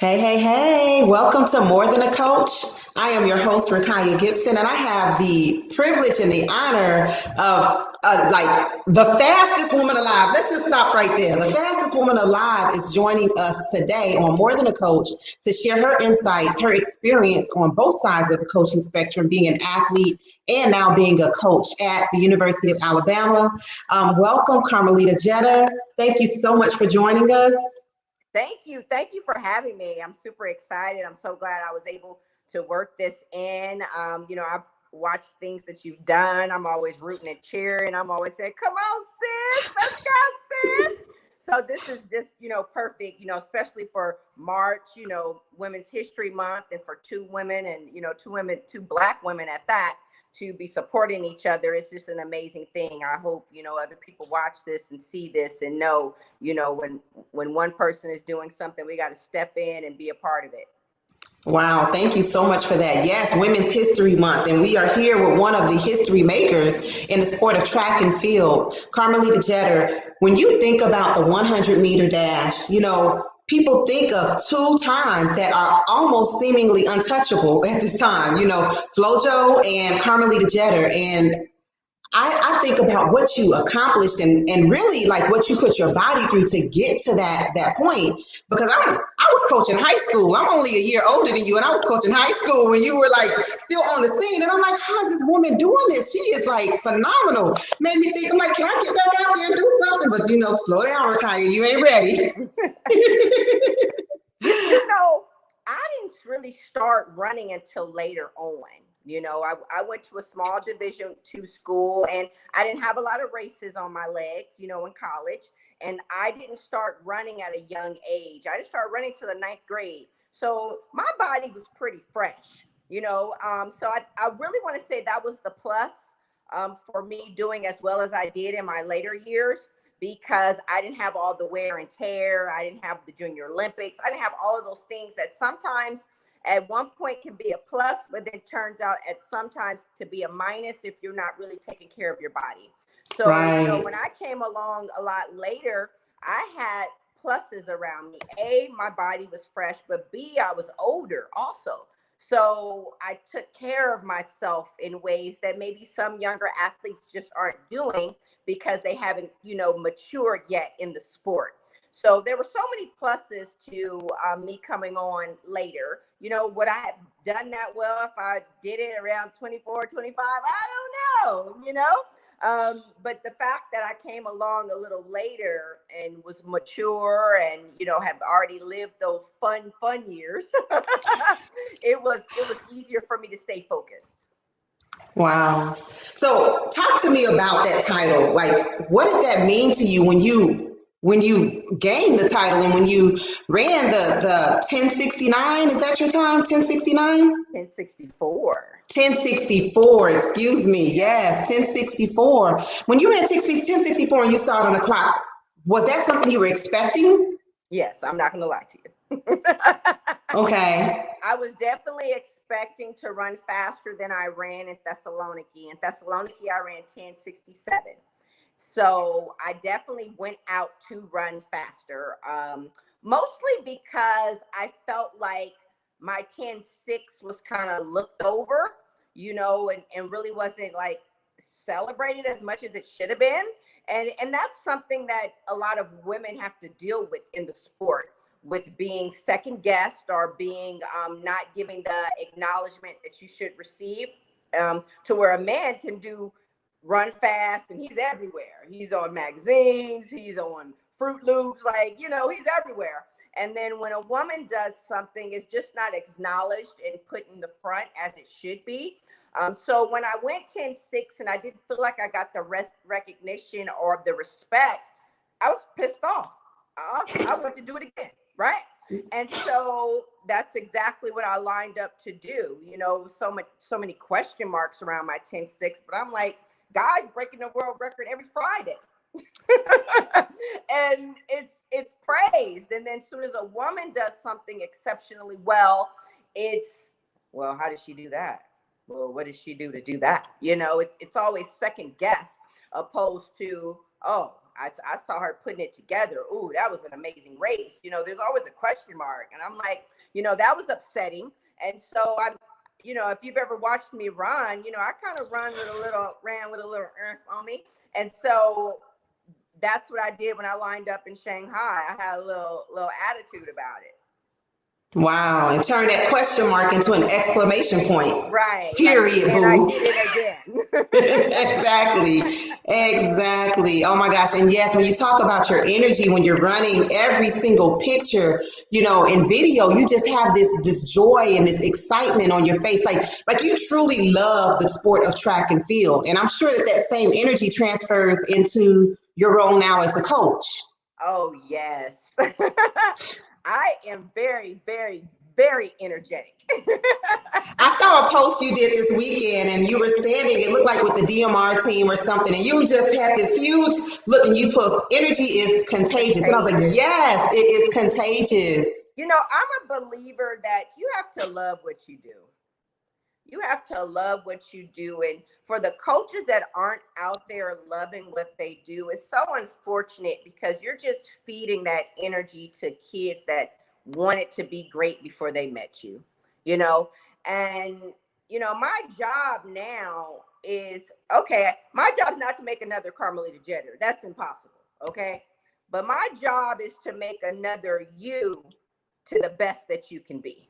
Hey, hey, hey, welcome to More Than a Coach. I am your host, Rakaya Gibson, and I have the privilege and the honor of the fastest woman alive. Let's just stop right there. The fastest woman alive is joining us today on More Than a Coach to share her insights, her experience on both sides of the coaching spectrum, being an athlete and now being a coach at the University of Alabama. Welcome, Carmelita Jeter. Thank you so much for joining us. Thank you. Thank you for having me. I'm super excited. I'm so glad I was able to work this in. I've watched things that you've done. I'm always rooting and cheering. I'm always saying, come on, sis, let's go, sis. So this is just, perfect, especially for March, Women's History Month, and for two women and, two Black women at that, to be supporting each other. It's just an amazing thing. I hope, other people watch this and see this and know, when one person is doing something, we got to step in and be a part of it. Wow, thank you so much for that. Yes, Women's History Month, and we are here with one of the history makers in the sport of track and field, Carmelita Jeter. When you think about the 100-meter dash, people think of two times that are almost seemingly untouchable at this time, Flojo and Carmelita Jeter. And I think about what you accomplished and really like what you put your body through to get to that point. Because I was coaching high school. I'm only a year older than you, and I was coaching high school when you were like still on the scene. And I'm like, how is this woman doing this? She is like phenomenal. Made me think, I'm like, can I get back out there and do something? But slow down, Rakaya, you ain't ready. I didn't really start running until later on. I went to a small Division II school, and I didn't have a lot of races on my legs, in college. And I didn't start running at a young age. I didn't start running till the 9th grade. So my body was pretty fresh, So I really want to say that was the plus for me doing as well as I did in my later years, because I didn't have all the wear and tear. I didn't have the Junior Olympics. I didn't have all of those things that sometimes at one point can be a plus, but then turns out at sometimes to be a minus if you're not really taking care of your body. So, Right. When I came along a lot later, I had pluses around me. A, my body was fresh, but B, I was older also. So I took care of myself in ways that maybe some younger athletes just aren't doing because they haven't, matured yet in the sport. So there were so many pluses to me coming on later. Would I have done that well if I did it around 24, 25? I don't know, but the fact that I came along a little later and was mature and, have already lived those fun years, it was easier for me to stay focused. Wow. So talk to me about that title. Like, what did that mean to you when you gained the title and when you ran the 1069? Is that your time? 1069? 1064. 1064, excuse me. Yes, 1064. When you ran 1064 and you saw it on the clock, was that something you were expecting? Yes, I'm not going to lie to you. Okay. I was definitely expecting to run faster than I ran in Thessaloniki. In Thessaloniki, I ran 1067. So I definitely went out to run faster, mostly because I felt like my 10.6 was kind of looked over, and really wasn't like celebrated as much as it should have been. And that's something that a lot of women have to deal with in the sport, with being second guessed or being not giving the acknowledgement that you should receive, to where a man can run fast and he's everywhere. He's on magazines, he's on Fruit Loops, he's everywhere. And then when a woman does something, it's just not acknowledged and put in the front as it should be. So when I went 10.6 and I didn't feel like I got the recognition or the respect, I was pissed off. I want to do it again, right? And so that's exactly what I lined up to do. So many question marks around my 10.6, but I'm like, guys breaking the world record every Friday. And it's praised. And then as soon as a woman does something exceptionally well, how did she do that? Well, what did she do to do that? It's always second guess, opposed to, oh, I saw her putting it together. Ooh, that was an amazing race. There's always a question mark. And I'm like, that was upsetting. And so if you've ever watched me run, I kind of ran with a little on me. And so that's what I did when I lined up in Shanghai. I had a little attitude about it. Wow. And turn that question mark into an exclamation point. Right. Period, and boo. I did it Exactly. Exactly. Oh my gosh. And yes, when you talk about your energy when you're running, every single picture, in video, you just have this joy and this excitement on your face. Like you truly love the sport of track and field. And I'm sure that same energy transfers into your role now as a coach. Oh, yes. I am very, very, very energetic. I saw a post you did this weekend and you were standing, it looked like with the DMR team or something, and you just had this huge look and you post, energy is contagious. And I was like, yes, it is contagious. I'm a believer that you have to love what you do. You have to love what you do. And for the coaches that aren't out there loving what they do, it's so unfortunate because you're just feeding that energy to kids that wanted to be great before they met you, And, my job now is, okay, my job is not to make another Carmelita Jeter. That's impossible, okay? But my job is to make another you to the best that you can be.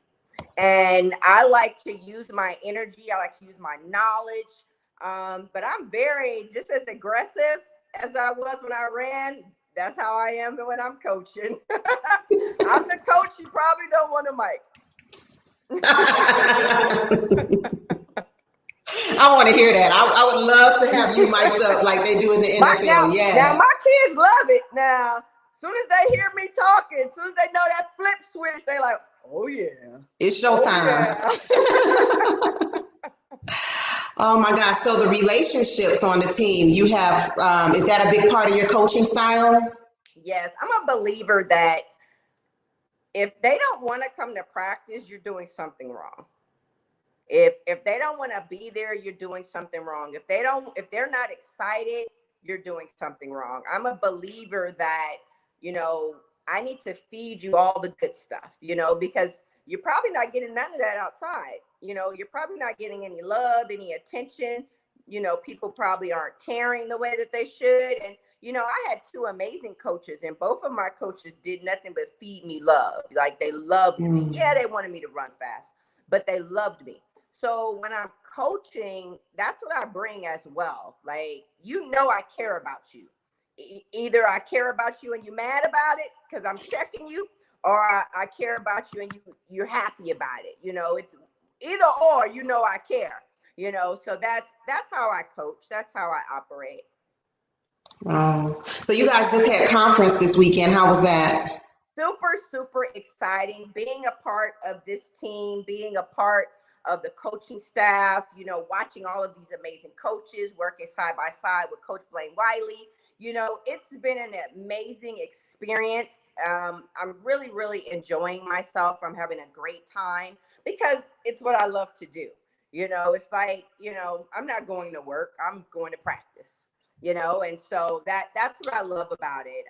And I like to use my energy. I like to use my knowledge. But I'm very just as aggressive as I was when I ran. That's how I am when I'm coaching. I'm the coach you probably don't want to mic. I want to hear that. I would love to have you mic'd up like they do in the NFL. Yes. Now my kids love it. Now, as soon as they hear me talking, as soon as they know that flip switch, they like, oh yeah, it's showtime. Oh, yeah. Oh my gosh. So the relationships on the team, you have, is that a big part of your coaching style? Yes. I'm a believer that if they don't want to come to practice, you're doing something wrong. If they don't want to be there, you're doing something wrong. If they're not excited, you're doing something wrong. I'm a believer that, I need to feed you all the good stuff, because you're probably not getting none of that outside. You're probably not getting any love, any attention. People probably aren't caring the way that they should. And, I had two amazing coaches, and both of my coaches did nothing but feed me love. Like they loved me. Yeah, they wanted me to run fast, but they loved me. So when I'm coaching, that's what I bring as well. Like, I care about you. Either I care about you and you're mad about it because I'm checking you, or I care about you and you're happy about it. It's either or, I care, so that's how I coach. That's how I operate. So you guys just had conference this weekend. How was that? Super, super exciting. Being a part of this team, being a part of the coaching staff, watching all of these amazing coaches working side by side with Coach Blaine Wiley. It's been an amazing experience. I'm really, really enjoying myself. I'm having a great time because it's what I love to do. It's like, I'm not going to work. I'm going to practice, and so that's what I love about it.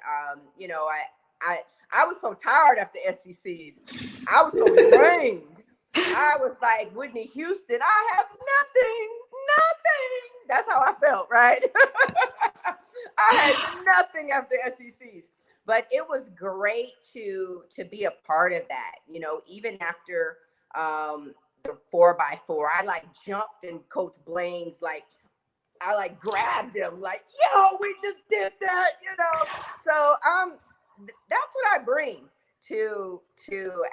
I was so tired after SECs. I was so drained. I was like Whitney Houston. I have nothing. That's how I felt, right? I had nothing after SECs, but it was great to be a part of that. Even after the 4x4, I jumped in Coach Blaine's I grabbed him we just did that, So that's what I bring to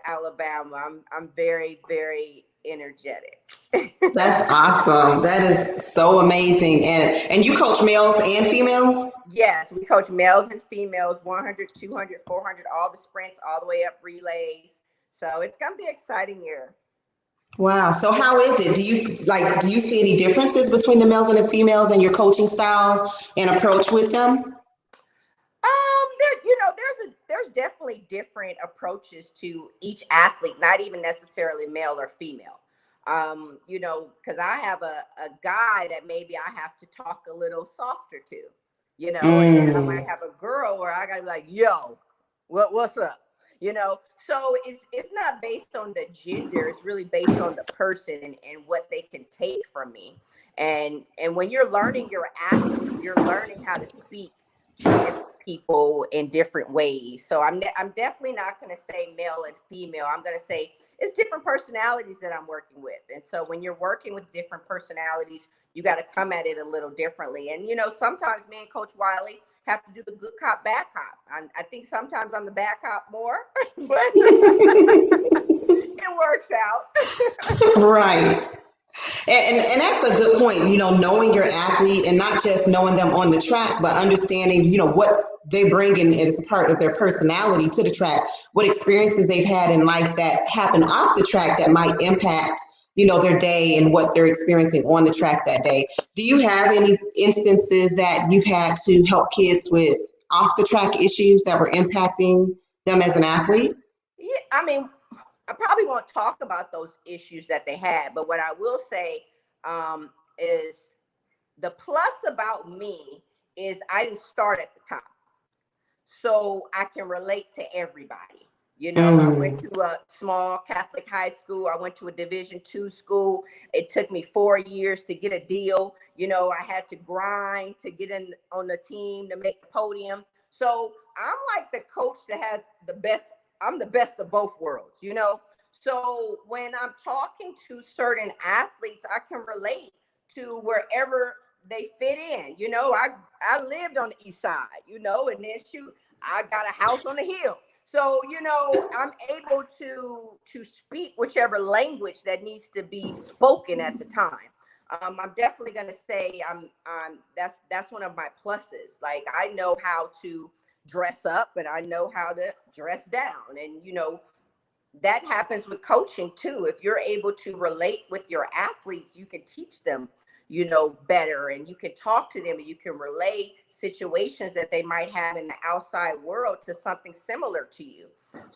Alabama. I'm very, very energetic. That's awesome. That is so amazing. And you coach males and females? Yes, we coach males and females, 100, 200, 400, all the sprints, all the way up relays. So it's going to be an exciting year. Wow. So how is it? Do you see any differences between the males and the females in your coaching style and approach with them? There's definitely different approaches to each athlete, not even necessarily male or female. Because I have a guy that maybe I have to talk a little softer to, And then I might Mm. have a girl where I gotta be like, yo, what's up? So it's not based on the gender, it's really based on the person and what they can take from me. And when you're learning your athletes, you're learning how to speak to different people in different ways. So I'm definitely not going to say male and female. I'm going to say it's different personalities that I'm working with. And so when you're working with different personalities, you got to come at it a little differently. And sometimes me and Coach Wiley have to do the good cop, bad cop. I think sometimes I'm the bad cop more, but it works out. Right. And that's a good point, knowing your athlete and not just knowing them on the track, but understanding, what they bring in as a part of their personality to the track, what experiences they've had in life that happen off the track that might impact, their day and what they're experiencing on the track that day. Do you have any instances that you've had to help kids with off the track issues that were impacting them as an athlete? Yeah, I mean, I probably won't talk about those issues that they had, but what I will say is the plus about me is I didn't start at the top, so I can relate to everybody. I went Mm. to a small Catholic high school. I went to a Division II school. It took me 4 years to get a deal. I had to grind to get in on the team to make the podium. So I'm like the coach that has the best. I'm the best of both worlds. So when I'm talking to certain athletes, I can relate to wherever they fit in. I lived on the east side, and then shoot, I got a house on the hill. So, I'm able to speak whichever language that needs to be spoken at the time. I'm definitely gonna say that's one of my pluses. Like I know how to dress up and I know how to dress down. And that happens with coaching too. If you're able to relate with your athletes, you can teach them, better, and you can talk to them and you can relay situations that they might have in the outside world to something similar to you.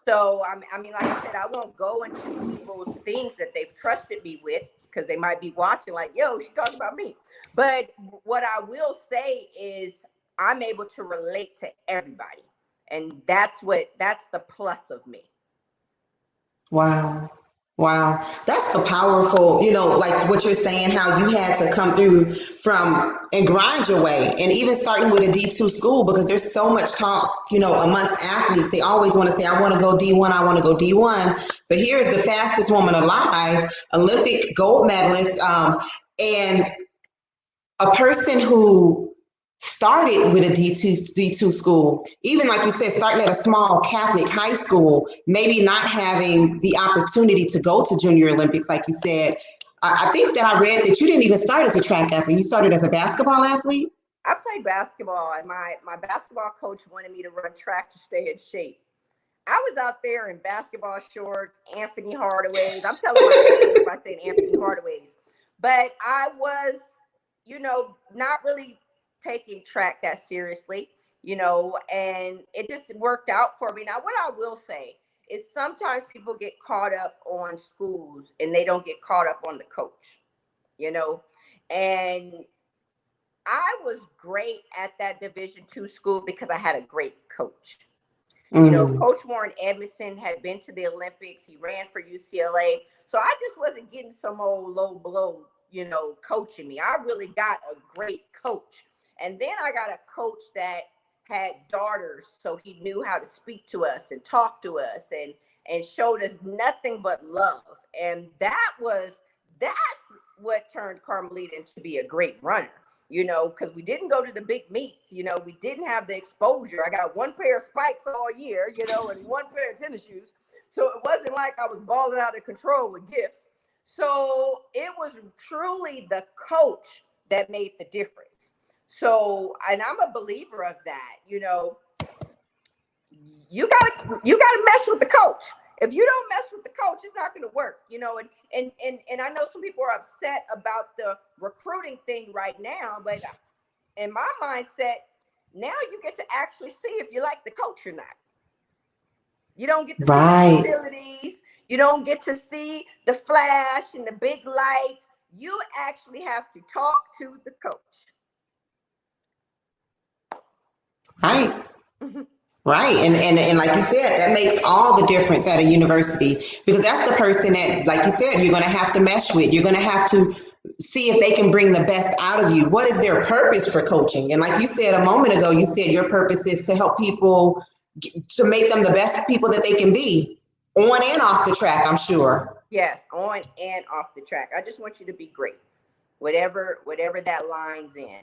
So, I mean, like I said, I won't go into people's things that they've trusted me with because they might be watching like, yo, she talking about me. But what I will say is I'm able to relate to everybody. And that's the plus of me. Wow. Wow. That's so powerful, like what you're saying, how you had to come through from and grind your way and even starting with a D2 school because there's so much talk, amongst athletes. They always want to say, I want to go D1, I want to go D1. But here's the fastest woman alive, Olympic gold medalist, and a person who started with a D2 school, even like you said, starting at a small Catholic high school, maybe not having the opportunity to go to Junior Olympics, like you said. I think that I read that you didn't even start as a track athlete. You started as a basketball athlete. I played basketball, and my basketball coach wanted me to run track to stay in shape. I was out there in basketball shorts, Anthony Hardaways. I'm telling my age by saying Anthony Hardaways. But I was, not really taking track that seriously, and it just worked out for me. Now, what I will say is sometimes people get caught up on schools and they don't get caught up on the coach, you know, and I was great at that Division II school because I had a great coach. Mm. Coach Warren Edmondson had been to the Olympics. He ran for UCLA. So I just wasn't getting some old low blow, coaching me. I really got a great coach. And then I got a coach that had daughters, so he knew how to speak to us and talk to us and showed us nothing but love. And that's what turned Carmelita into be a great runner. Because we didn't go to the big meets, we didn't have the exposure. I got one pair of spikes all year, and one pair of tennis shoes. So it wasn't like I was balling out of control with gifts. So it was truly the coach that made the difference. So, and I'm a believer of that, you gotta mess with the coach. If you don't mess with the coach, it's not going to work, and I know some people are upset about the recruiting thing right now, but in my mindset, now you get to actually see if you like the coach or not. You don't get to see the Right. facilities. You don't get to see the flash and the big lights. You actually have to talk to the coach. Right. Right. And like you said, that makes all the difference at a university because that's the person that, like you said, you're going to have to mesh with. You're going to have to see if they can bring the best out of you. What is their purpose for coaching? And like you said a moment ago, you said your purpose is to help people, to make them the best people that they can be on and off the track, I'm sure. Yes, on and off the track. I just want you to be great, whatever that lines in.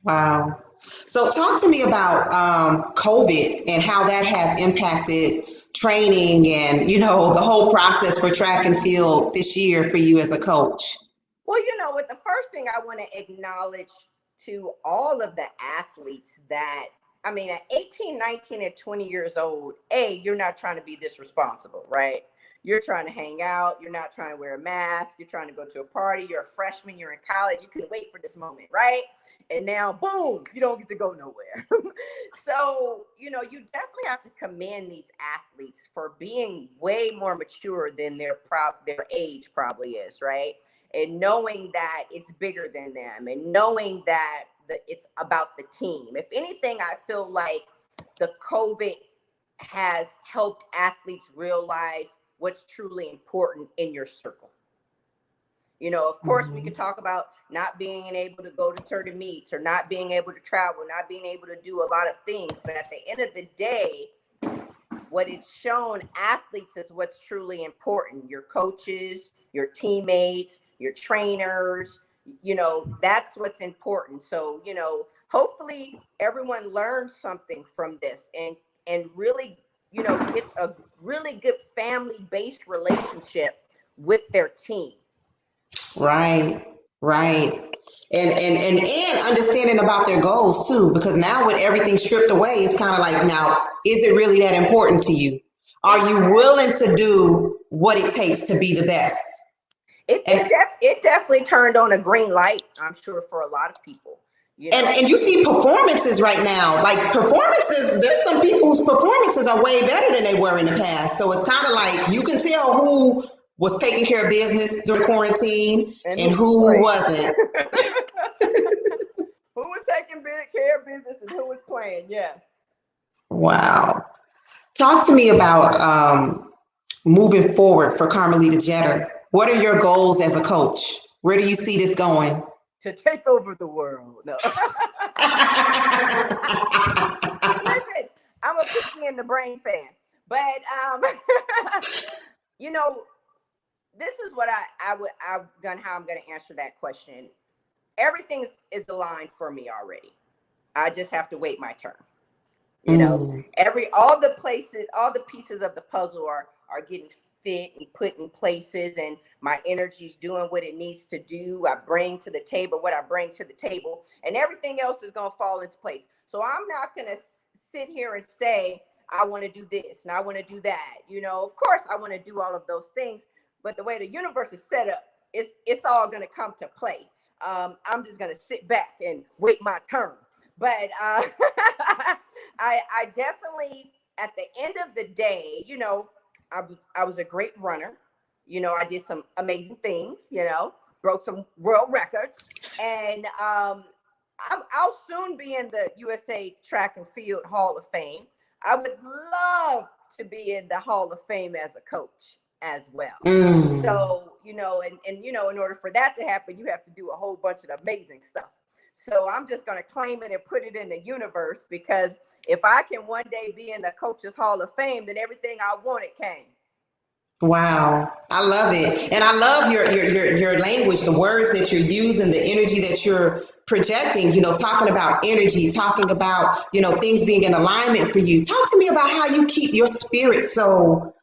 Wow. So talk to me about COVID and how that has impacted training and, the whole process for track and field this year for you as a coach. Well, what the first thing I want to acknowledge to all of the athletes that, I mean, at 18, 19, and 20 years old, you're not trying to be this responsible, right? You're trying to hang out. You're not trying to wear a mask. You're trying to go to a party. You're a freshman. You're in college. You couldn't wait for this moment, right? And now, boom, you don't get to go nowhere. So, you definitely have to commend these athletes for being way more mature than their age probably is, right? And knowing that it's bigger than them and knowing that it's about the team. If anything, I feel like the COVID has helped athletes realize what's truly important in your circle. Of course, we could talk about not being able to go to certain meets or not being able to travel, not being able to do a lot of things. But at the end of the day, what it's shown athletes is what's truly important. Your coaches, your teammates, your trainers, that's what's important. So, hopefully everyone learns something from this and really, gets a really good family-based relationship with their team. Right, right. And understanding about their goals too, because now with everything stripped away, it's kind of like, now, is it really that important to you? Are you willing to do what it takes to be the best? It definitely turned on a green light, I'm sure, for a lot of people. And you see performances right now, like performances, there's some people whose performances are way better than they were in the past. So it's kind of like you can tell who was taking care of business during quarantine and who wasn't. Who was taking care of business and who was playing, yes. Wow. Talk to me about moving forward for Carmelita Jeter. What are your goals as a coach? Where do you see this going? To take over the world. No. Listen, I'm a Pinky and the Brain fan, but this is what how I'm going to answer that question. Everything is aligned for me already. I just have to wait my turn. All the pieces of the puzzle are getting fit and put in places, and my energy's doing what it needs to do. I bring to the table what I bring to the table, and everything else is going to fall into place. So I'm not going to sit here and say, I want to do this and I want to do that. Of course I want to do all of those things, but the way the universe is set up, it's all going to come to play. I'm just going to sit back and wait my turn. But I definitely, at the end of the day, I was a great runner. I did some amazing things, broke some world records. And I'll soon be in the USA Track and Field Hall of Fame. I would love to be in the Hall of Fame as a coach as well. So, in order for that to happen, you have to do a whole bunch of amazing stuff. So I'm just going to claim it and put it in the universe, because if I can one day be in the Coaches Hall of Fame, then everything I wanted came. Wow, I love it. And I love your language, the words that you're using, the energy that you're projecting, talking about energy, talking about, things being in alignment for you. Talk to me about how you keep your spirit so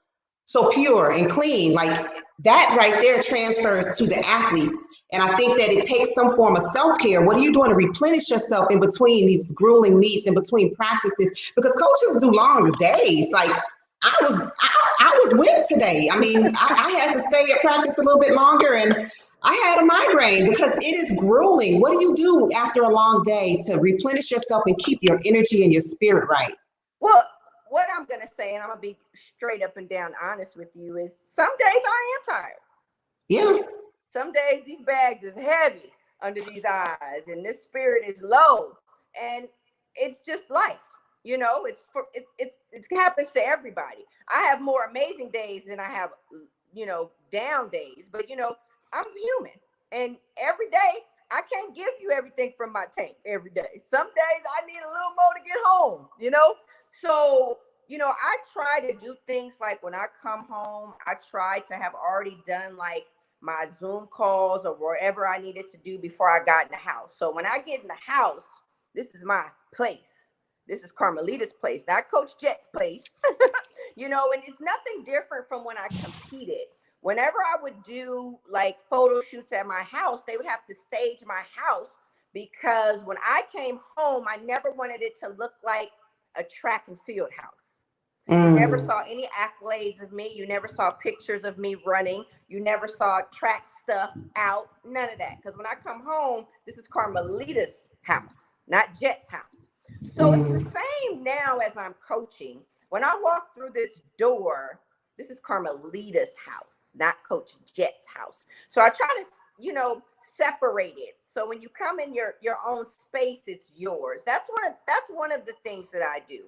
pure and clean. Like that right there transfers to the athletes. And I think that it takes some form of self-care. What are you doing to replenish yourself in between these grueling meets, in between practices? Because coaches do long days. Like I was whipped today. I mean, I had to stay at practice a little bit longer, and I had a migraine because it is grueling. What do you do after a long day to replenish yourself and keep your energy and your spirit right? Well, what I'm going to say, and I'm going to be straight up and down honest with you, is some days I am tired. Yeah. Some days these bags is heavy under these eyes and this spirit is low. And it's just life. You know, it happens to everybody. I have more amazing days than I have, down days. But I'm human, and every day I can't give you everything from my tank every day. Some days I need a little more to get home. So I try to do things like when I come home, I try to have already done like my Zoom calls or whatever I needed to do before I got in the house. So when I get in the house, this is my place. This is Carmelita's place, not Coach Jet's place. And it's nothing different from when I competed. Whenever I would do like photo shoots at my house, they would have to stage my house because when I came home, I never wanted it to look like a track and field house. You never saw any accolades of me. You never saw pictures of me running. You never saw track stuff out. None of that. Because when I come home, this is Carmelita's house, not Jet's house. So it's the same now as I'm coaching. When I walk through this door, this is Carmelita's house, not Coach Jet's house. So I try to, separate it. So when you come in your own space, it's yours. That's one of the things that I do.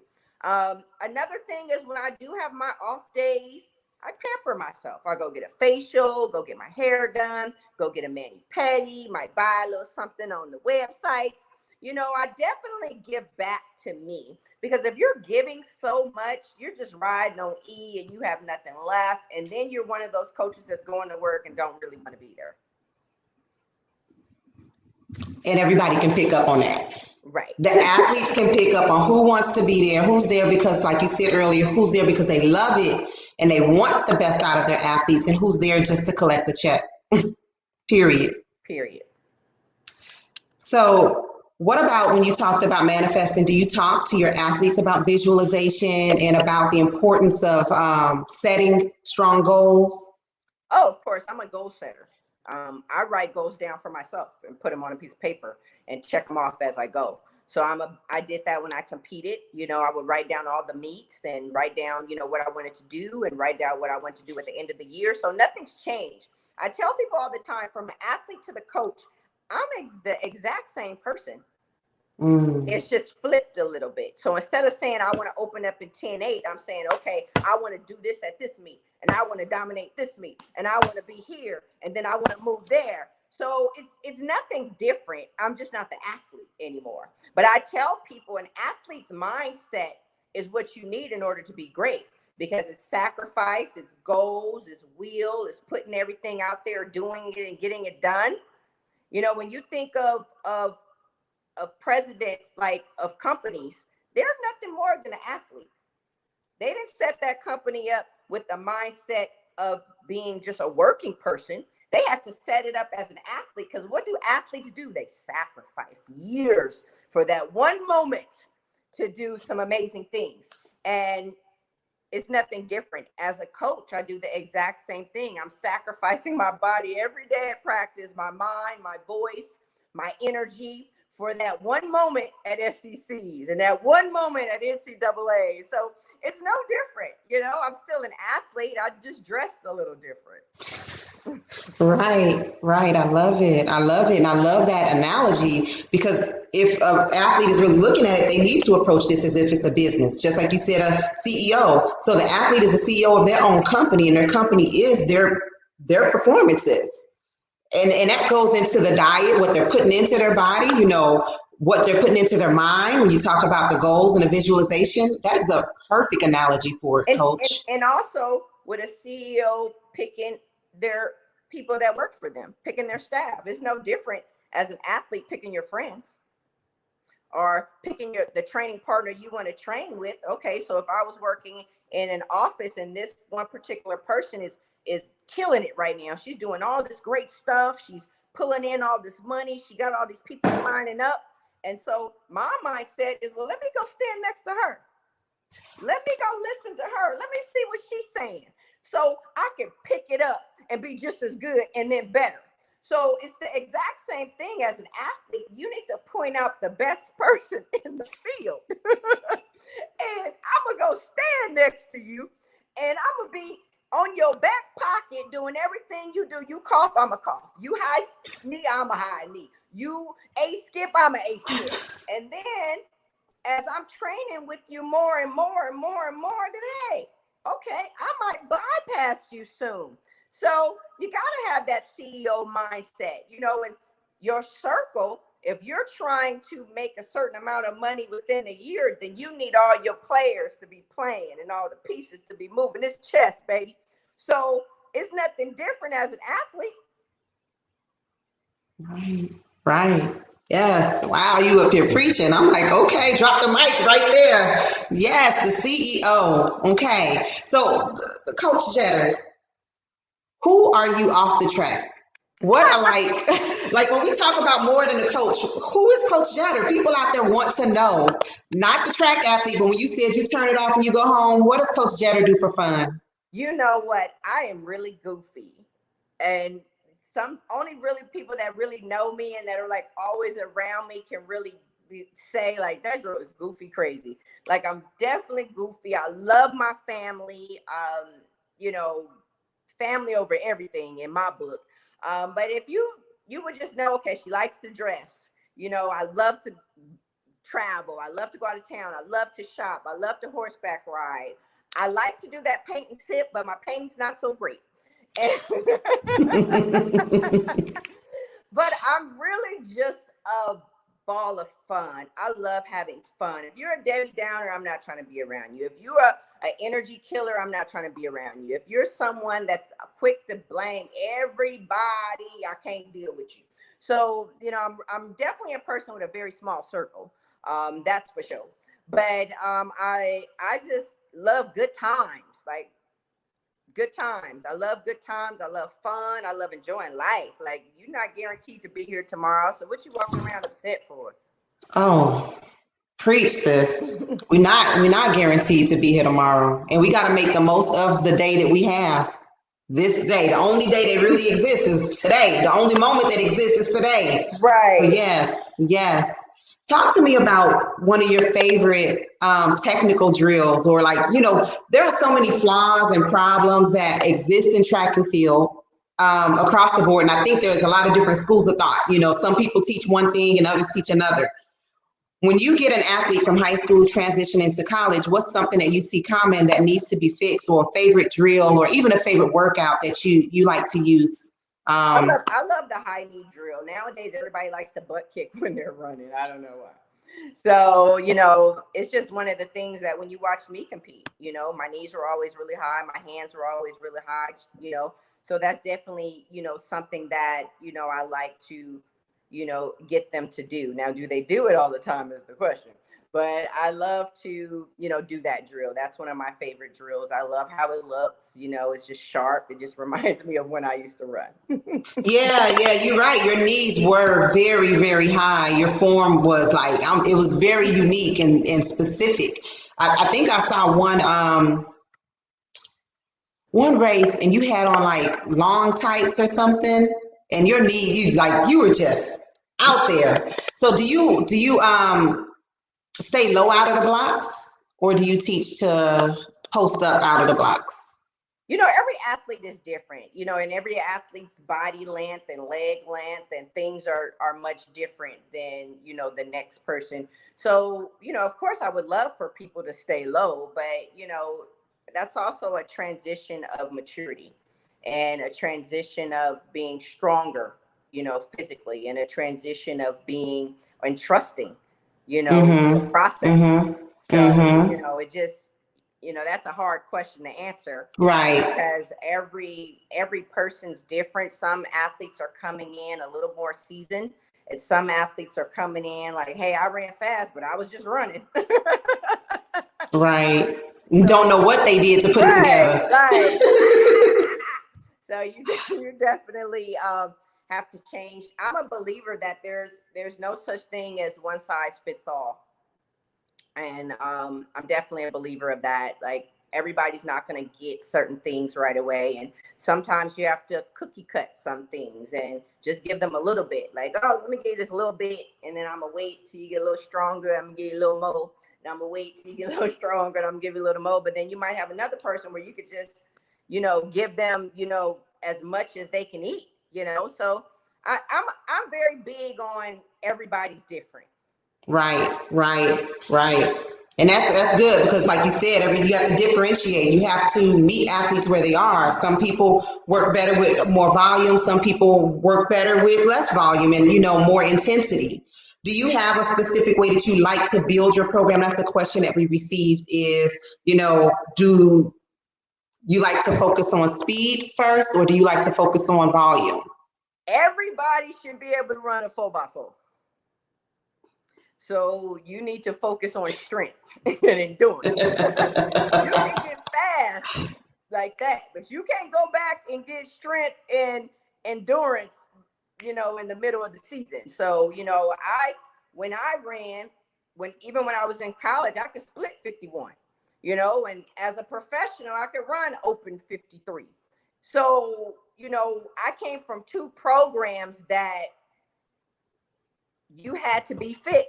Another thing is when I do have my off days, I pamper myself. I go get a facial, go get my hair done, go get a mani-pedi, might buy a little something on the websites. I definitely give back to me, because if you're giving so much, you're just riding on E and you have nothing left. And then you're one of those coaches that's going to work and don't really want to be there. And everybody can pick up on that. Right. The athletes can pick up on who wants to be there, who's there because, like you said earlier, who's there because they love it and they want the best out of their athletes, and who's there just to collect the check. Period. So what about when you talked about manifesting? Do you talk to your athletes about visualization and about the importance of setting strong goals? Oh, of course. I'm a goal setter. I write goals down for myself and put them on a piece of paper and check them off as I go. So I did that when I competed. I would write down all the meets and write down, what I wanted to do and write down what I want to do at the end of the year. So nothing's changed. I tell people all the time, from an athlete to the coach, I'm the exact same person. It's just flipped a little bit. So instead of saying I want to open up in 10-8, I'm saying, okay, I want to do this at this meet, and I want to dominate this meet, and I want to be here, and then I want to move there. So it's nothing different. I'm just not the athlete anymore. But I tell people an athlete's mindset is what you need in order to be great, because it's sacrifice, it's goals, it's will, it's putting everything out there, doing it and getting it done. When you think of presidents, like of companies, they're nothing more than an athlete. They didn't set that company up with the mindset of being just a working person. They had to set it up as an athlete, because what do athletes do? They sacrifice years for that one moment to do some amazing things. And it's nothing different. As a coach, I do the exact same thing. I'm sacrificing my body every day at practice, my mind, my voice, my energy, for that one moment at SECs and that one moment at NCAA. So it's no different. I'm still an athlete. I just dressed a little different. Right. I love it. And I love that analogy, because if an athlete is really looking at it, they need to approach this as if it's a business, just like you said, a CEO. So the athlete is the CEO of their own company, and their company is their performances. And that goes into the diet, what they're putting into their body, what they're putting into their mind. When you talk about the goals and the visualization, that is a perfect analogy for it, Coach. And also with a CEO picking their people that work for them, picking their staff. It's no different as an athlete picking your friends or picking the training partner you want to train with. Okay, so if I was working in an office and this one particular person is killing it right now, she's doing all this great stuff, she's pulling in all this money, she got all these people signing up, and so my mindset is, well, let me go stand next to her, let me go listen to her, let me see what she's saying, so I can pick it up and be just as good and then better. So it's the exact same thing as an athlete. You need to point out the best person in the field. And I'm going to go stand next to you, and I'm going to be on your back pocket doing everything you do. You cough, I'm a cough. You high knee, I'm a high knee. You A skip, I'm an A skip. And then as I'm training with you more and more and more and more, then hey, okay, I might bypass you soon. So you got to have that CEO mindset, in your circle. If you're trying to make a certain amount of money within a year, then you need all your players to be playing and all the pieces to be moving. It's chess, baby. So it's nothing different as an athlete. Right, right. Yes. Wow, you up here preaching. I'm like, okay, drop the mic right there. Yes, the CEO. Okay. So, Coach Jetter, who are you off the track? What are like when we talk about more than a coach, who is Coach Jetter? People out there want to know, not the track athlete, but when you said you turn it off and you go home, what does Coach Jetter do for fun? You know what? I am really goofy. And some only really people that really know me and that are like always around me can really say like that girl is goofy crazy. Like I'm definitely goofy. I love my family. You know, family over everything in my book. But if you would just know, okay, she likes to dress. I love to travel. I love to go out of town. I love to shop. I love to horseback ride. I like to do that paint and sip, but my painting's not so great. But I'm really just a ball of fun. I love having fun. If you're a Debbie Downer, I'm not trying to be around you. If you're an energy killer, I'm not trying to be around you. If you're someone that's quick to blame everybody, I can't deal with you. So, I'm definitely a person with a very small circle. That's for sure. But I just love good times. Like good times. I love good times. I love fun. I love enjoying life. Like you're not guaranteed to be here tomorrow. So what you walking around upset for? Oh, preach, sis. We're not guaranteed to be here tomorrow. And we gotta make the most of the day that we have. This day. The only day that really exists is today. The only moment that exists is today. So Right. yes, yes. Talk to me about one of your favorite technical drills, or like, there are so many flaws and problems that exist in track and field across the board. And I think there's a lot of different schools of thought. Some people teach one thing and others teach another. When you get an athlete from high school transitioning to college, what's something that you see common that needs to be fixed, or a favorite drill, or even a favorite workout that you like to use? I love the high knee drill. Nowadays, everybody likes to butt kick when they're running. I don't know why. So, it's just one of the things that when you watch me compete, my knees were always really high. My hands were always really high. So that's definitely, something that, I like to, get them to do. Now, do they do it all the time is the question. But I love to, do that drill. That's one of my favorite drills. I love how it looks. It's just sharp. It just reminds me of when I used to run. Yeah, you're right. Your knees were very, very high. Your form was like, it was very unique and specific. I think I saw one race and you had on like long tights or something, and your knees, you were just out there. So do you stay low out of the blocks, or do you teach to post up out of the blocks? Every athlete is different, and every athlete's body length and leg length and things are much different than, the next person. So, of course I would love for people to stay low, but, that's also a transition of maturity and a transition of being stronger, physically, and a transition of being and trusting, the Mm-hmm. process. Mm-hmm. So, Mm-hmm. it just, that's a hard question to answer Right. because every person's different. Some athletes are coming in a little more seasoned, and some athletes are coming in like, hey, I ran fast, but I was just running. Right. Don't So know what they did to put it right, together. right. So you definitely have to change. I'm a believer that there's no such thing as one size fits all. And I'm definitely a believer of that. Like everybody's not going to get certain things right away, and sometimes you have to cookie cut some things and just give them a little bit. Like, oh, let me give you this little bit, and then I'm gonna wait till you get a little stronger. I'm gonna give you a little more, and I'm gonna wait till you get a little stronger, and I'm gonna give you a little more. But then you might have another person where you could just, give them, as much as they can eat. So I'm very big on everybody's different. Right, right, right. And that's good because, like you said, I mean, you have to differentiate. You have to meet athletes where they are. Some people work better with more volume. Some people work better with less volume and, more intensity. Do you have a specific way that you like to build your program? That's a question that we received is, do you like to focus on speed first, or do you like to focus on volume? Everybody should be able to run a 4x4. So you need to focus on strength and endurance. You can get fast like that, but you can't go back and get strength and endurance, in the middle of the season. So, when I ran, even when I was in college, I could split 51, and as a professional, I could run open 53. So, I came from two programs that you had to be fit.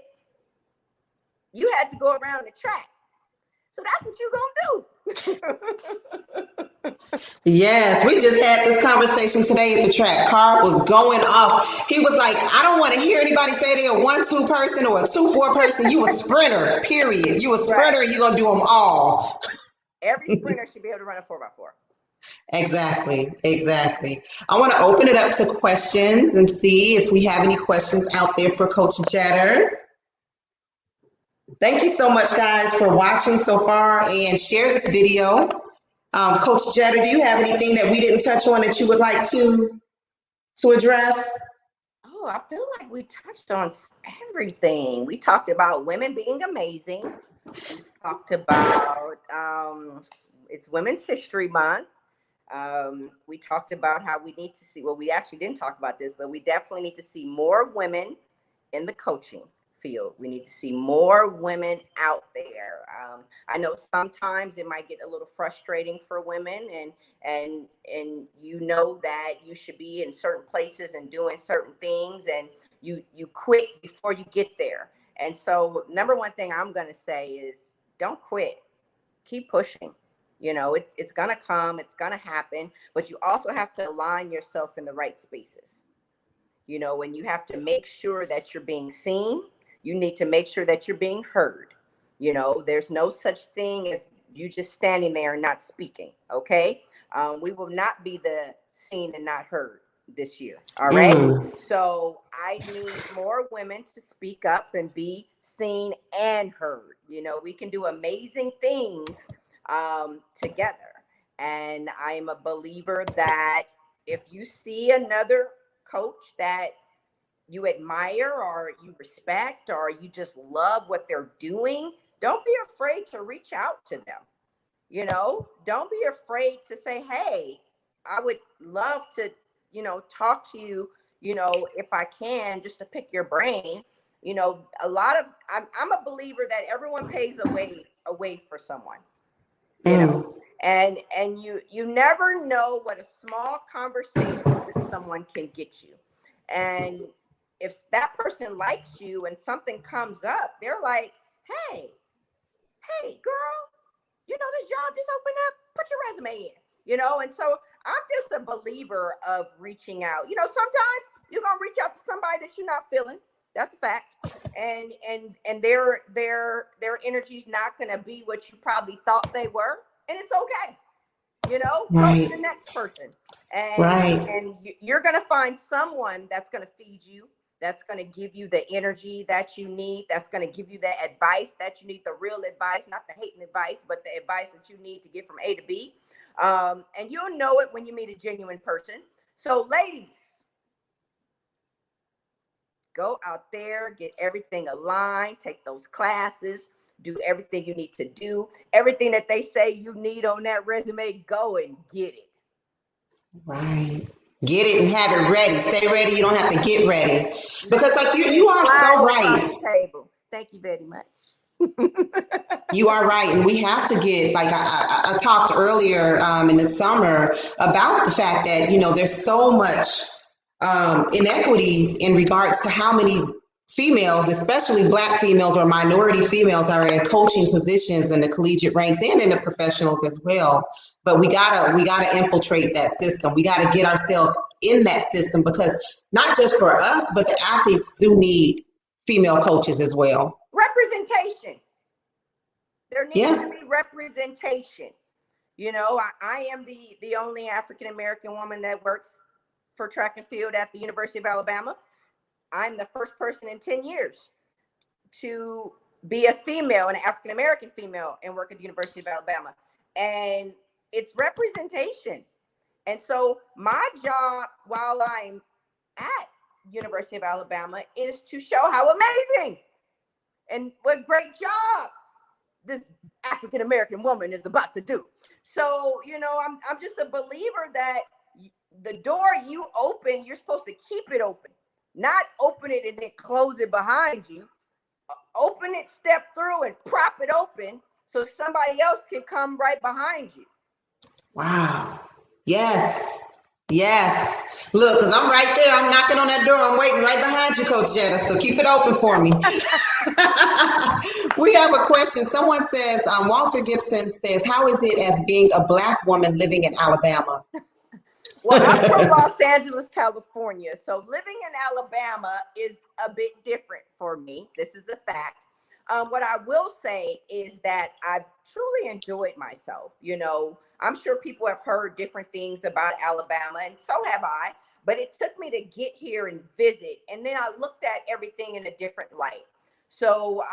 You had to go around the track. So that's what you're going to do. Yes, we just had this conversation today at the track. Carl was going off. He was like, I don't want to hear anybody say they're a 1-2 person or a 2-4 person. You a sprinter, period. You a sprinter, right. And you're going to do them all. Every sprinter should be able to run a 4x4. Exactly. I want to open it up to questions and see if we have any questions out there for Coach Jetter. Thank you so much, guys, for watching so far, and share this video. Coach Jetter, do you have anything that we didn't touch on that you would like to address? Oh, I feel like we touched on everything. We talked about women being amazing. We talked about it's Women's History Month. We talked about how we need to see, well, we actually didn't talk about this, but we definitely need to see more women in the coaching field. We need to see more women out there. I know sometimes it might get a little frustrating for women, and that you should be in certain places and doing certain things, and you quit before you get there. And so number one thing I'm going to say is don't quit. Keep pushing. It's going to come, it's going to happen, but you also have to align yourself in the right spaces. And you have to make sure that you're being seen. You need to make sure that you're being heard. There's no such thing as you just standing there and not speaking. Okay. We will not be the seen and not heard this year. All right. So I need more women to speak up and be seen and heard. We can do amazing things together. And I'm a believer that if you see another coach that you admire or you respect or you just love what they're doing, don't be afraid to reach out to them. Don't be afraid to say, hey, I would love to, talk to you, if I can, just to pick your brain. I'm a believer that everyone pays a way for someone, and you never know what a small conversation with someone can get you. And if that person likes you and something comes up, they're like, hey, girl, this job just opened up, put your resume in, and so I'm just a believer of reaching out. Sometimes you're going to reach out to somebody that you're not feeling. That's a fact. And their energy's not going to be what you probably thought they were. And it's okay. Right. Go to the next person. And you're going to find someone that's going to feed you, that's going to give you the energy that you need, that's going to give you the advice that you need, the real advice, not the hating advice, but the advice that you need to get from A to B. And you'll know it when you meet a genuine person. So ladies, go out there, get everything aligned, take those classes, do everything you need to do. Everything that they say you need on that resume, go and get it. Right. Get it and have it ready. Stay ready. You don't have to get ready. Because you are so right. Thank you very much. You are right. And we have to get, like I talked earlier in the summer about the fact that, there's so much inequities in regards to how many females, especially Black females or minority females, are in coaching positions in the collegiate ranks and in the professionals as well. But we gotta infiltrate that system. We gotta get ourselves in that system, because not just for us, but the athletes do need female coaches as well. Representation. There needs Yeah. to be representation. You know, I am the only African-American woman that works for track and field at the University of Alabama. I'm the first person in 10 years to be a female, an African-American female, and work at the University of Alabama. And it's representation. And so my job while I'm at University of Alabama is to show how amazing and what great job this African American woman is about to do. So, you know, I'm just a believer that the door you open, you're supposed to keep it open, not open it and then close it behind you. Open it, step through, and prop it open so somebody else can come right behind you. Wow. Yes. Yes. Look, because I'm right there. I'm knocking on that door. I'm waiting right behind you, Coach Jetta. So keep it open for me. We have a question. Someone says, Walter Gibson says, how is it as being a Black woman living in Alabama? Well, I'm from Los Angeles, California. So living in Alabama is a bit different for me. This is a fact. What I will say is that I've truly enjoyed myself. You know, I'm sure people have heard different things about Alabama, and so have I. But it took me to get here and visit. And then I looked at everything in a different light. So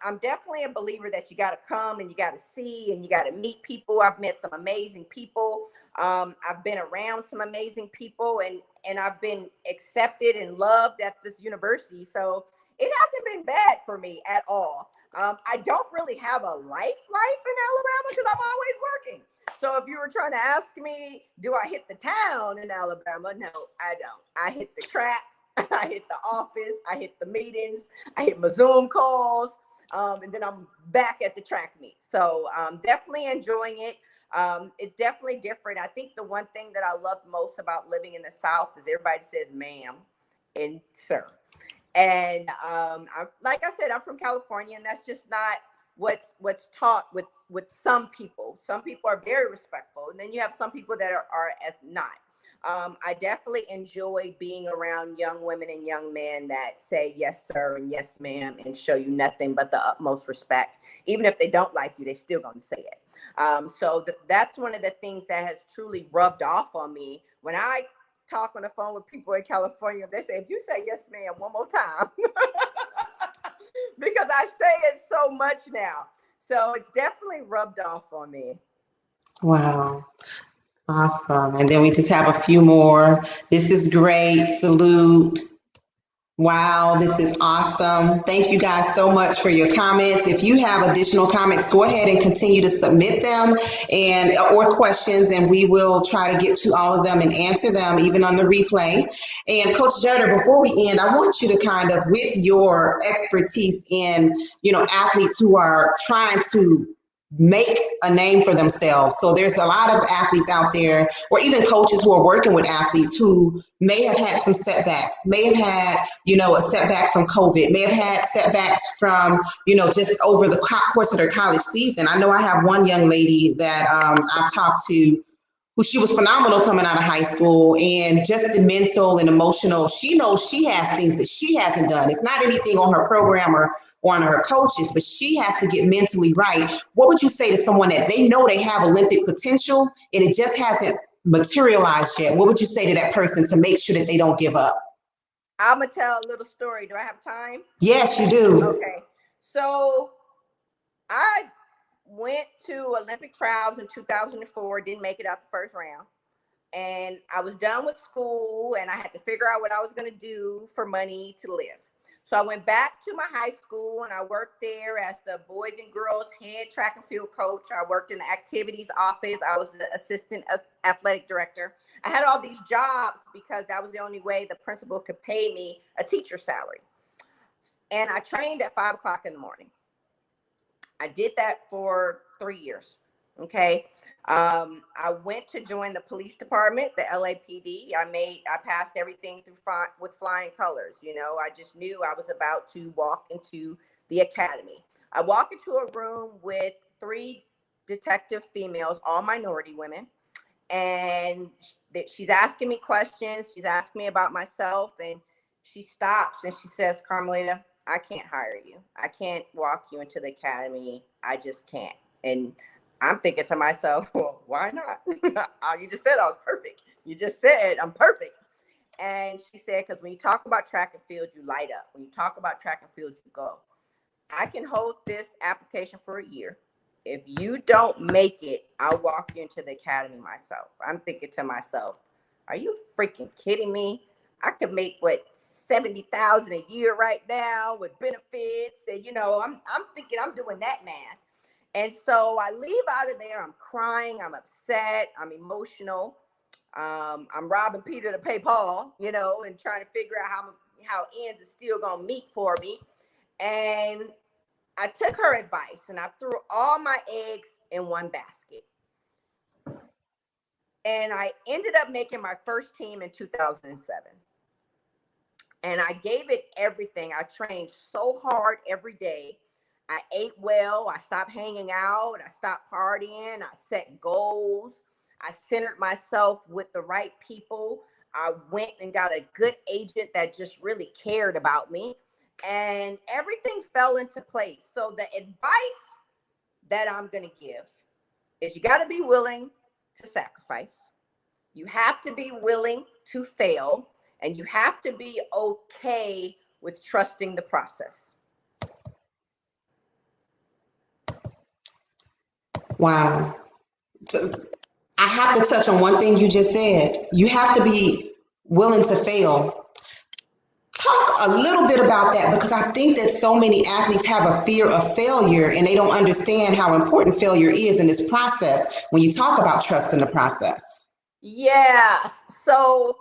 I'm definitely a believer that you got to come and you got to see and you got to meet people. I've met some amazing people. I've been around some amazing people, and I've been accepted and loved at this university. So it hasn't been bad for me at all. I don't really have a life in Alabama because I'm always working. So if you were trying to ask me, do I hit the town in Alabama? No, I don't. I hit the track. I hit the office. I hit the meetings. I hit my Zoom calls. And then I'm back at the track meet. So definitely enjoying it. It's definitely different. I think the one thing that I love most about living in the South is everybody says ma'am and sir. And like I said, I'm from California, and that's just not what's taught with some people. Some people are very respectful, and then you have some people that are as not. I definitely enjoy being around young women and young men that say yes, sir, and yes, ma'am, and show you nothing but the utmost respect. Even if they don't like you, they're still going to say it. So that's one of the things that has truly rubbed off on me. When I talk on the phone with people in California, they say, if you say yes, ma'am, one more time, because I say it so much now. So it's definitely rubbed off on me. Wow. Awesome. And then we just have a few more. This is great. Salute. Wow, this is awesome. Thank you guys so much for your comments. If you have additional comments, go ahead and continue to submit them and or questions, and we will try to get to all of them and answer them even on the replay. And Coach Jeter, before we end, I want you to kind of, with your expertise in, athletes who are trying to make a name for themselves. So there's a lot of athletes out there, or even coaches who are working with athletes who may have had some setbacks, may have had, a setback from COVID, may have had setbacks from, just over the course of their college season. I know I have one young lady that I've talked to who she was phenomenal coming out of high school, and just the mental and emotional, she knows she has things that she hasn't done. It's not anything on her program or on her coaches, but she has to get mentally right. What would you say to someone that they know they have Olympic potential and it just hasn't materialized yet? What would you say to that person to make sure that they don't give up? I'm going to tell a little story. Do I have time? Yes, you do. Okay. So I went to Olympic trials in 2004, didn't make it out the first round. And I was done with school and I had to figure out what I was going to do for money to live. So I went back to my high school and I worked there as the boys and girls head track and field coach. I worked in the activities office. I was the assistant athletic director. I had all these jobs because that was the only way the principal could pay me a teacher's salary. And I trained at 5 o'clock in the morning. I did that for 3 years. Okay. I went to join the police department, the LAPD. I passed everything with flying colors. I just knew I was about to walk into the academy. I walk into a room with 3 detective females, all minority women. And she's asking me questions. She's asking me about myself. And she stops and she says, Carmelita, I can't hire you. I can't walk you into the academy. I just can't. And I'm thinking to myself, well, why not? You just said I was perfect. You just said I'm perfect. And she said, because when you talk about track and field, you light up. When you talk about track and field, you go. I can hold this application for a year. If you don't make it, I'll walk you into the academy myself. I'm thinking to myself, are you freaking kidding me? I could make what, 70,000 a year right now with benefits. And I'm thinking I'm doing that math. And so I leave out of there. I'm crying. I'm upset. I'm emotional. I'm robbing Peter to pay Paul, and trying to figure out how ends is still gonna meet for me. And I took her advice and I threw all my eggs in one basket. And I ended up making my first team in 2007. And I gave it everything. I trained so hard every day. I ate well. I stopped hanging out. I stopped partying. I set goals. I centered myself with the right people. I went and got a good agent that just really cared about me. And everything fell into place. So the advice that I'm going to give is you got to be willing to sacrifice. You have to be willing to fail. And you have to be okay with trusting the process. Wow. So I have to touch on one thing you just said. You have to be willing to fail. Talk a little bit about that, because I think that so many athletes have a fear of failure and they don't understand how important failure is in this process when you talk about trust in the process. Yeah. So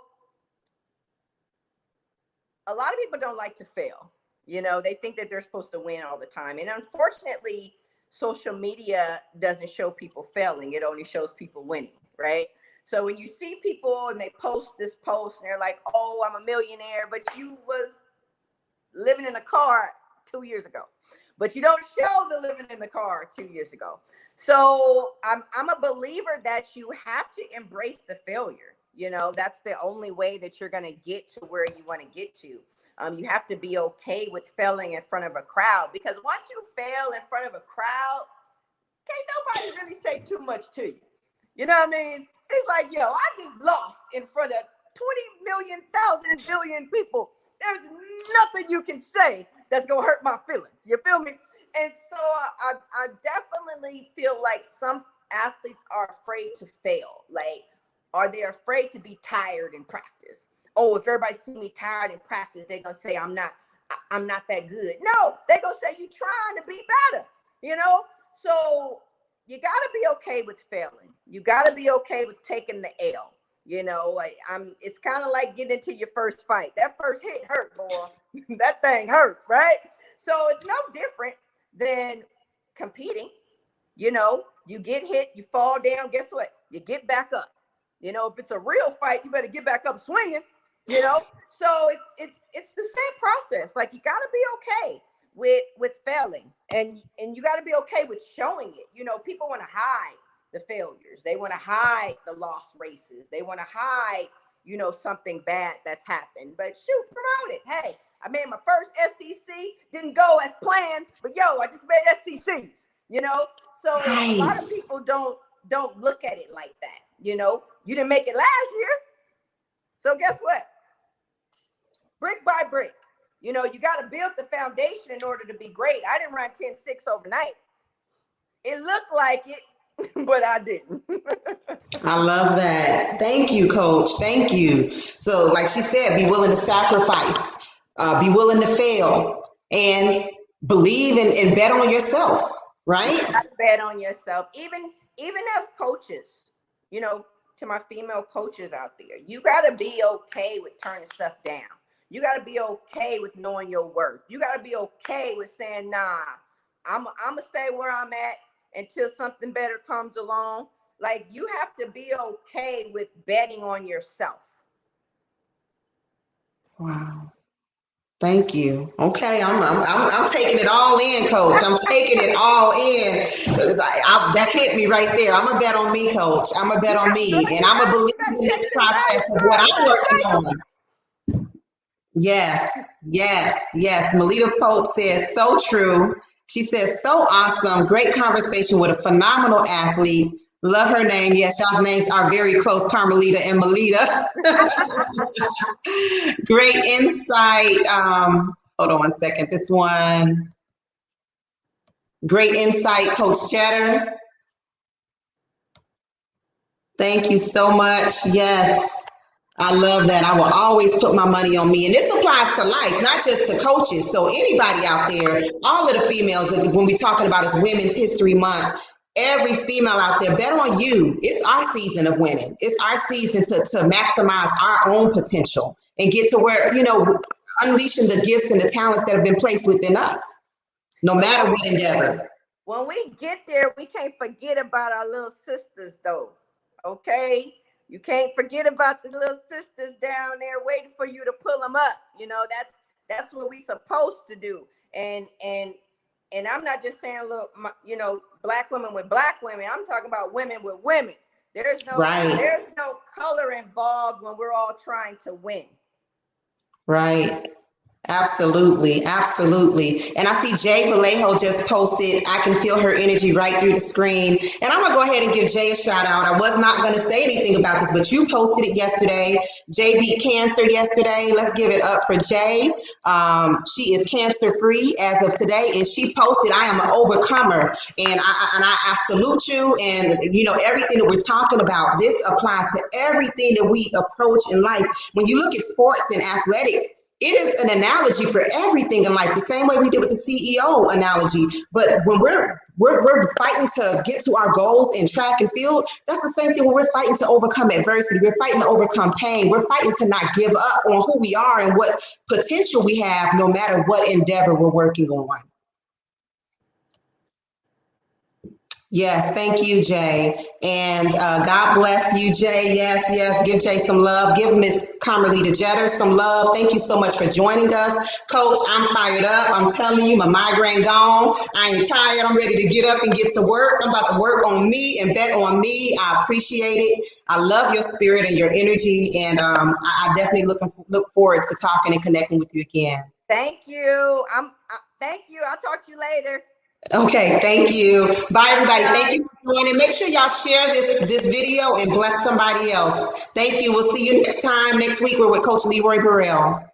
a lot of people don't like to fail. They think that they're supposed to win all the time. And unfortunately, social media doesn't show people failing. It only shows people winning, right? So when you see people and they post this post and they're like, oh, I'm a millionaire, but you was living in a car 2 years ago. But you don't show the living in the car 2 years ago. So I'm a believer that you have to embrace the failure. That's the only way that you're going to get to where you want to get to. You have to be okay with failing in front of a crowd, because once you fail in front of a crowd, can't nobody really say too much to you. You know what I mean? It's like, I just lost in front of 20 million, thousand, billion people. There's nothing you can say that's going to hurt my feelings. You feel me? And so I definitely feel like some athletes are afraid to fail. Like, are they afraid to be tired in practice? Oh, if everybody see me tired in practice, they're going to say I'm not that good. No, they're going to say you're trying to be better, So you got to be okay with failing. You got to be okay with taking the L. It's kind of like getting into your first fight. That first hit hurt, boy. That thing hurt, right? So it's no different than competing. You get hit, you fall down. Guess what? You get back up. If it's a real fight, you better get back up swinging. So it's the same process. Like, you got to be okay with failing, and you got to be okay with showing it. People want to hide the failures. They want to hide the lost races. They want to hide, something bad that's happened. But shoot, promote it. Hey, I made my first SEC, didn't go as planned, but I just made SECs. So a lot of people don't look at it like that. You didn't make it last year, so guess what? Brick by brick. You got to build the foundation in order to be great. I didn't run 10-6 overnight. It looked like it, but I didn't. I love that. Thank you, Coach. Thank you. So, like she said, be willing to sacrifice, be willing to fail, and believe and bet on yourself, right? You gotta bet on yourself. Even as coaches, to my female coaches out there, you got to be okay with turning stuff down. You got to be okay with knowing your worth. You got to be okay with saying, nah, I'm going to stay where I'm at until something better comes along. Like, you have to be okay with betting on yourself. Wow. Thank you. Okay, I'm taking it all in, Coach. I'm taking it all in. That hit me right there. I'm a bet on me, Coach. I'm a bet on me, and I'm a believe in this process of what I'm working on. Yes, yes, yes. Melita Pope says, so true. She says, so awesome. Great conversation with a phenomenal athlete. Love her name. Yes, y'all's names are very close, Carmelita and Melita. Great insight. Hold on one second. This one. Great insight, Coach Cheddar. Thank you so much. Yes. I love that. I will always put my money on me. And this applies to life, not just to coaches. So anybody out there, all of the females, when we're talking about is Women's History Month, every female out there, bet on you. It's our season of winning. It's our season to maximize our own potential and get to where, unleashing the gifts and the talents that have been placed within us, no matter what endeavor. When we get there, we can't forget about our little sisters, though. Okay? You can't forget about the little sisters down there waiting for you to pull them up. That's what we supposed to do. And I'm not just saying, look, black women with black women. I'm talking about women with women. There's no color involved when we're all trying to win. Right. Absolutely, absolutely. And I see Jay Vallejo just posted, I can feel her energy right through the screen. And I'm going to go ahead and give Jay a shout out. I was not going to say anything about this, but you posted it yesterday. Jay beat cancer yesterday. Let's give it up for Jay. She is cancer free as of today. And she posted, I am an overcomer. And I salute you. And, everything that we're talking about, this applies to everything that we approach in life. When you look at sports and athletics, it is an analogy for everything in life, the same way we did with the CEO analogy. But when we're fighting to get to our goals in track and field, that's the same thing when we're fighting to overcome adversity. We're fighting to overcome pain. We're fighting to not give up on who we are and what potential we have, no matter what endeavor we're working on. Yes, thank you, Jay. And God bless you, Jay. Yes, give Jay some love. Give Miss Carmelita Jetter some love. Thank you so much for joining us. Coach, I'm fired up. I'm telling you, my migraine gone. I ain't tired. I'm ready to get up and get to work. I'm about to work on me and bet on me. I appreciate it. I love your spirit and your energy. And I definitely look forward to talking and connecting with you again. Thank you. Thank you. I'll talk to you later. Okay, thank you. Bye, everybody. Thank you for joining. Make sure y'all share this video and bless somebody else. Thank you. We'll see you next time. Next week, we're with Coach Leroy Burrell.